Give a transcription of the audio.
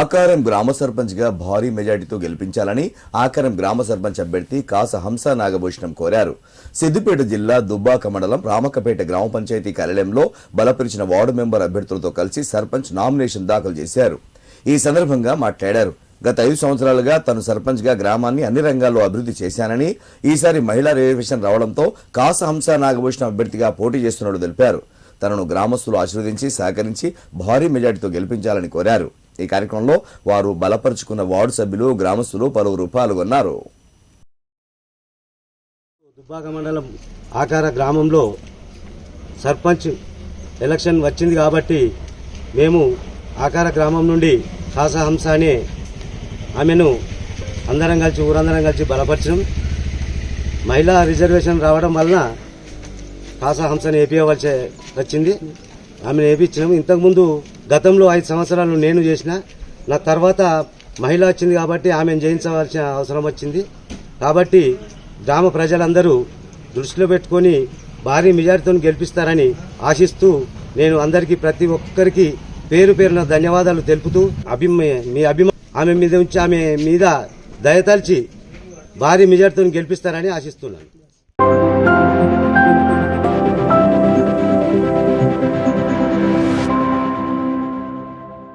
ఆకారం గ్రామ సర్పంచ్ గా భారీ మెజార్టీతో గెలిపించాలని ఆకారం గ్రామ సర్పంచ్ అభ్యర్థి కాస హంస నాగభూషణం కోరారు. సిద్దిపేట జిల్లా దుబ్బాక మండలం రామక్కపేట గ్రామ పంచాయతీ కార్యాలయంలో బలపరిచిన వార్డు మెంబర్ అభ్యర్థులతో కలిసి సర్పంచ్ నామినేషన్ దాఖలు చేశారు. ఈ సందర్భంగా మాట్లాడారు. గత 5 సంవత్సరాలుగా తను సర్పంచ్ గా గ్రామాన్ని అన్ని రంగాల్లో అభివృద్ధి చేశానని, ఈసారి మహిళా రిజర్వేషన్ రావడంతో కాస హంస నాగభూషణం అభ్యర్థిగా పోటీ చేస్తున్నట్టు తెలిపారు. తనను గ్రామస్తులు ఆశీర్వదించి సహకరించి భారీ మెజార్టీతో గెలిపించాలని కోరారు. ఈ కార్యక్రమంలో వారు బలపరుచుకున్న వార్డు సభ్యులు, గ్రామస్తులు పలువురు పాల్గొన్నారు. దుబ్బాక మండలం ఆకార గ్రామంలో సర్పంచ్ ఎలక్షన్ వచ్చింది కాబట్టి మేము ఆకార గ్రామం నుండి కాస హంస అనే ఆమెను ఊరందరం కలిసి బలపరిచాం. మహిళా రిజర్వేషన్ రావడం వలన కాస హంసని వేయించవలసి వచ్చింది. ఆమెను వేయించినాం. ఇంతకుముందు గతంలో 5 సంవత్సరాలు నేను చేసిన, నా తర్వాత మహిళ వచ్చింది కాబట్టి ఆమెను చేయించవలసిన అవసరం వచ్చింది. కాబట్టి గ్రామ ప్రజలందరూ దృష్టిలో పెట్టుకుని భారీ మెజారిటీతో గెలిపిస్తారని ఆశిస్తూ నేను అందరికీ ప్రతి ఒక్కరికి పేరు పేరున ధన్యవాదాలు తెలుపుతూ ఆమె మీద దయతలిచి భారీ మెజారిటీతో గెలిపిస్తారని ఆశిస్తున్నాను.